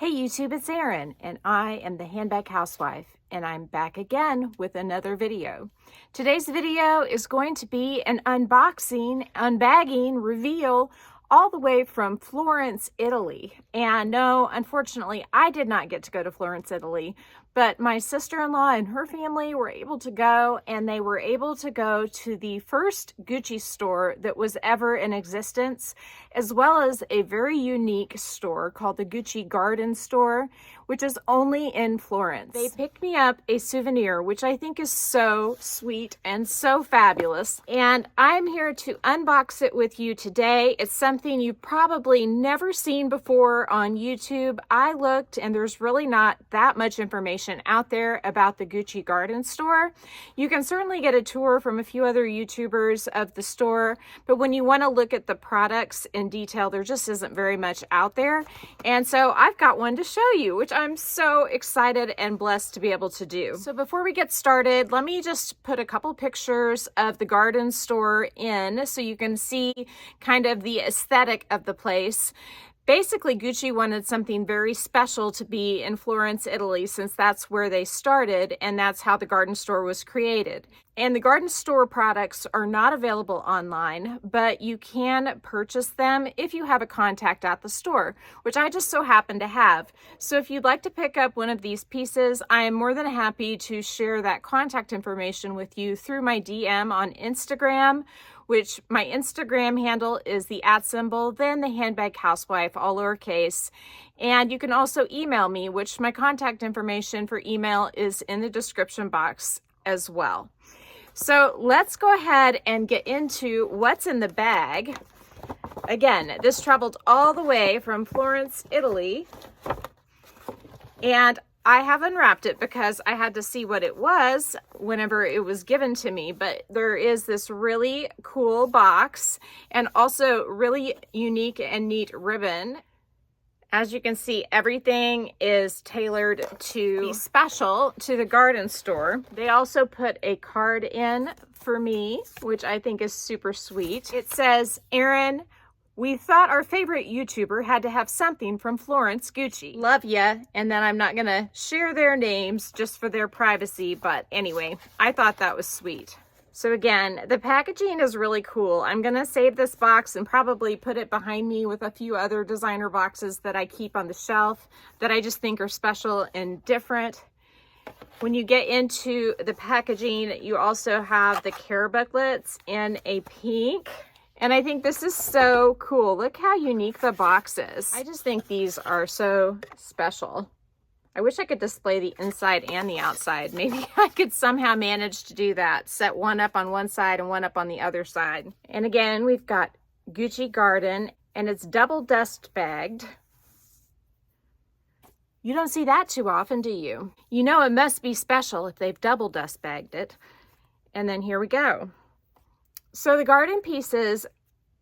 Hey YouTube, it's Erin, and I am the Handbag Housewife, and I'm back again with another video. Today's video is going to be an unboxing, unbagging, reveal, all the way from Florence, Italy. And no, unfortunately, I did not get to go to Florence, Italy, but my sister-in-law and her family were able to go, and they were able to go to the first Gucci store that was ever in existence, as well as a very unique store called the Gucci Garden store, which is only in Florence. They picked me up a souvenir, which I think is so sweet and so fabulous, and I'm here to unbox it with you today. It's something you've probably never seen before on YouTube. I looked, and there's really not that much information out there about the Gucci Garden store. You can certainly get a tour from a few other YouTubers of the store, but when you want to look at the products in detail, there just isn't very much out there. And so I've got one to show you, which I'm so excited and blessed to be able to do. So before we get started, let me just put a couple pictures of the garden store in so you can see kind of the aesthetic of the place. Basically, Gucci wanted something very special to be in Florence, Italy, since that's where they started, and that's how the garden store was created. And the garden store products are not available online, but you can purchase them if you have a contact at the store, which I just so happen to have. So if you'd like to pick up one of these pieces, I am more than happy to share that contact information with you through my DM on Instagram, which my Instagram handle is the @, then the Handbag Housewife, all lowercase. And you can also email me, which my contact information for email is in the description box as well. So let's go ahead and get into what's in the bag. Again, this traveled all the way from Florence, Italy, and I have unwrapped it because I had to see what it was whenever it was given to me, but there is this really cool box and also really unique and neat ribbon. As you can see, everything is tailored to be special to the garden store. They also put a card in for me, which I think is super sweet. It says, "Erin, we thought our favorite YouTuber had to have something from Florence Gucci. Love ya." And then I'm not gonna share their names just for their privacy, but anyway, I thought that was sweet. So again, the packaging is really cool. I'm gonna save this box and probably put it behind me with a few other designer boxes that I keep on the shelf that I just think are special and different. When you get into the packaging, you also have the care booklets in a pink. And I think this is so cool. Look how unique the box is. I just think these are so special. I wish I could display the inside and the outside. Maybe I could somehow manage to do that. Set one up on one side and one up on the other side. And again, we've got Gucci Garden, and it's double dust bagged. You don't see that too often, do you? You know it must be special if they've double dust bagged it. And then here we go. So the garden pieces,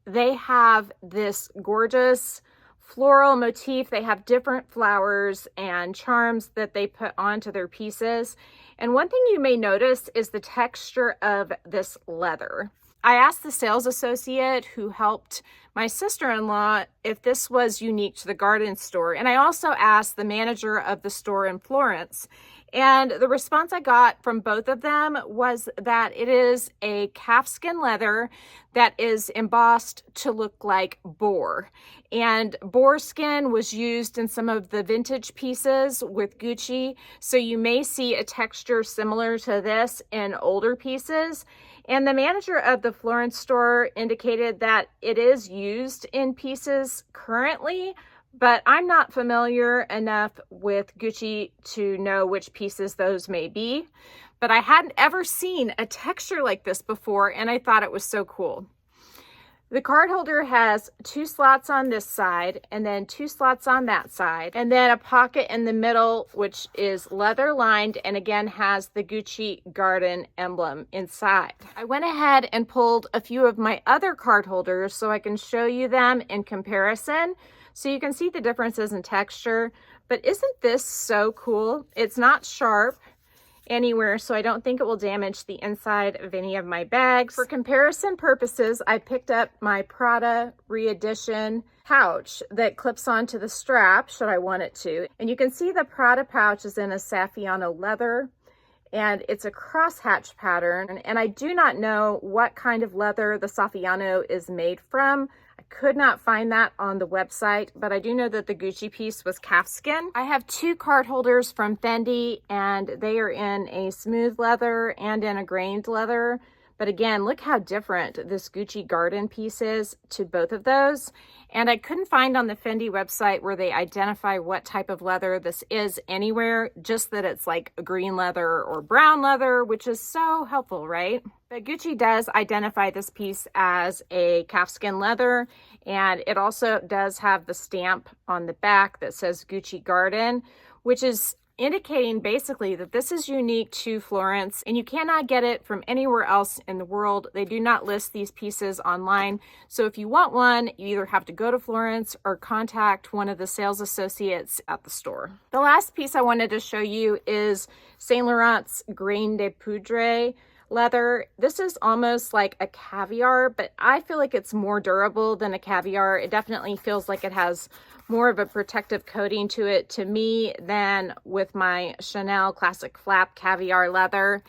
they have this gorgeous floral motif. They have different flowers and charms that they put onto their pieces. And one thing you may notice is the texture of this leather. I asked the sales associate who helped my sister-in-law if this was unique to the garden store. And I also asked the manager of the store in Florence. And the response I got from both of them was that it is a calfskin leather that is embossed to look like boar. And boar skin was used in some of the vintage pieces with Gucci. So you may see a texture similar to this in older pieces. And the manager of the Florence store indicated that it is used in pieces currently, but I'm not familiar enough with Gucci to know which pieces those may be. But I hadn't ever seen a texture like this before, and I thought it was so cool. The card holder has 2 slots on this side and then 2 slots on that side, and then a pocket in the middle, which is leather lined and again has the Gucci Garden emblem inside. I went ahead and pulled a few of my other card holders so I can show you them in comparison so you can see the differences in texture. But isn't this so cool? It's not sharp. anywhere, so I don't think it will damage the inside of any of my bags. For comparison purposes, I picked up my Prada re-edition pouch that clips onto the strap should I want it to. And you can see the Prada pouch is in a Saffiano leather, and it's a crosshatch pattern. And I do not know what kind of leather the Saffiano is made from. I could not find that on the website, but I do know that the Gucci piece was calfskin. I have two card holders from Fendi, and they are in a smooth leather and in a grained leather. But again, look how different this Gucci Garden piece is to both of those. And I couldn't find on the Fendi website where they identify what type of leather this is anywhere, just that it's like a green leather or brown leather, which is so helpful, right? But Gucci does identify this piece as a calfskin leather, and it also does have the stamp on the back that says Gucci Garden, which is indicating basically that this is unique to Florence and you cannot get it from anywhere else in the world. They do not list these pieces online. So if you want one, you either have to go to Florence or contact one of the sales associates at the store. The last piece I wanted to show you is Saint Laurent's Grain de Poudre leather. This is almost like a caviar, but I feel like it's more durable than a caviar. It definitely feels like it has more of a protective coating to it to me than with my Chanel Classic Flap caviar leather.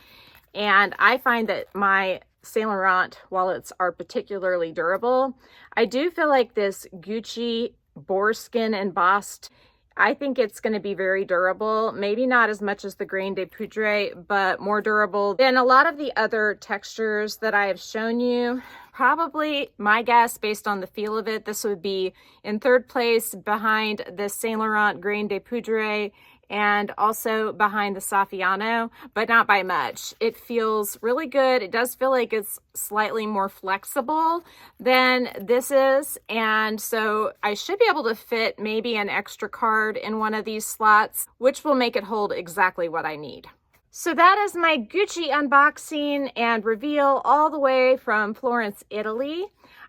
And I find that my Saint Laurent wallets are particularly durable. I do feel like this Gucci boar skin embossed, I think it's going to be very durable. Maybe not as much as the Grain de Poudre, but more durable than a lot of the other textures that I have shown you. Probably, my guess, based on the feel of it, this would be in third place behind the Saint Laurent Grain de Poudre and also behind the Saffiano, but not by much. It feels really good. It does feel like it's slightly more flexible than this is, and so I should be able to fit maybe an extra card in one of these slots, which will make it hold exactly what I need. So that is my Gucci unboxing and reveal all the way from Florence, Italy.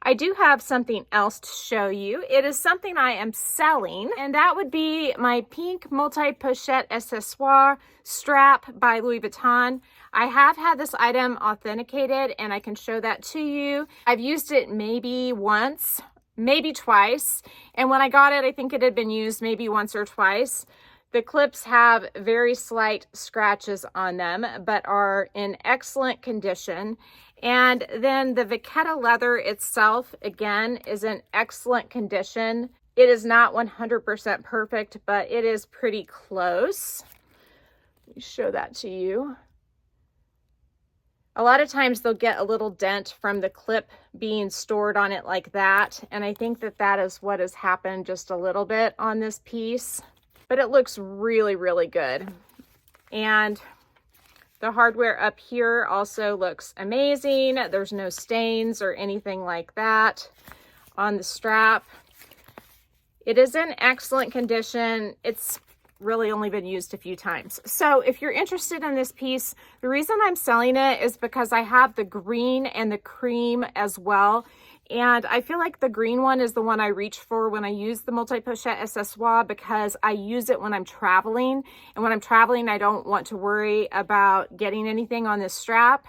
I do have something else to show you. It is something I am selling, and that would be my pink multi-pochette accessoire strap by Louis Vuitton. I have had this item authenticated, and I can show that to you. I've used it maybe once, maybe twice, and when I got it, I think it had been used maybe once or twice. The clips have very slight scratches on them, but are in excellent condition. And then the vachetta leather itself, again, is in excellent condition. It is not 100% perfect, but it is pretty close. Let me show that to you. A lot of times they'll get a little dent from the clip being stored on it like that. And I think that that is what has happened just a little bit on this piece. But it looks really, really good. And the hardware up here also looks amazing. There's no stains or anything like that on the strap. It is in excellent condition. It's really only been used a few times. So if you're interested in this piece, the reason I'm selling it is because I have the green and the cream as well. And I feel like the green one is the one I reach for when I use the multi-pochette accessoire, because I use it when I'm traveling. And when I'm traveling, I don't want to worry about getting anything on this strap.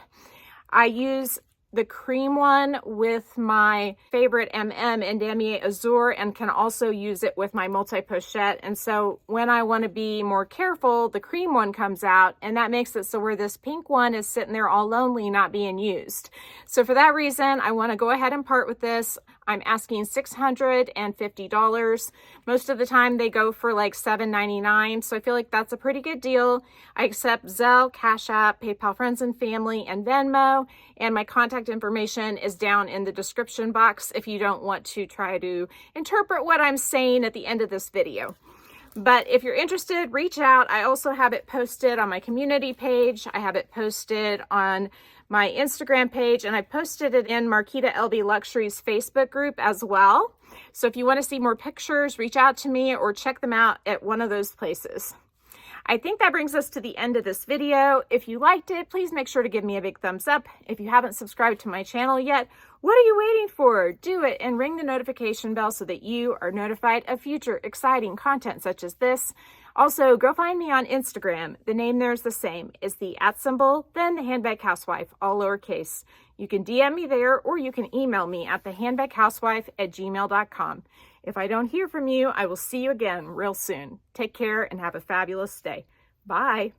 I use the cream one with my favorite in Damier Azur, and can also use it with my multi-pochette. And so when I want to be more careful, the cream one comes out, and that makes it so where this pink one is sitting there all lonely, not being used. So for that reason, I want to go ahead and part with this. I'm asking $650. Most of the time they go for like $7.99, so I feel like that's a pretty good deal. I accept Zelle, Cash App, PayPal Friends and Family, and Venmo, and my contact information is down in the description box if you don't want to try to interpret what I'm saying at the end of this video. But if you're interested, reach out. I also have it posted on my community page. I have it posted on my Instagram page, and I posted it in Marquita LB Luxury's Facebook group as well. So if you want to see more pictures, reach out to me or check them out at one of those places. I think that brings us to the end of this video. If you liked it, please make sure to give me a big thumbs up. If you haven't subscribed to my channel yet, what are you waiting for? Do it and ring the notification bell so that you are notified of future exciting content such as this. Also, go find me on Instagram. The name there is the same. It's the @ then the Handbag Housewife, all lowercase. You can DM me there, or you can email me at thehandbaghousewife@gmail.com. If I don't hear from you, I will see you again real soon. Take care and have a fabulous day. Bye.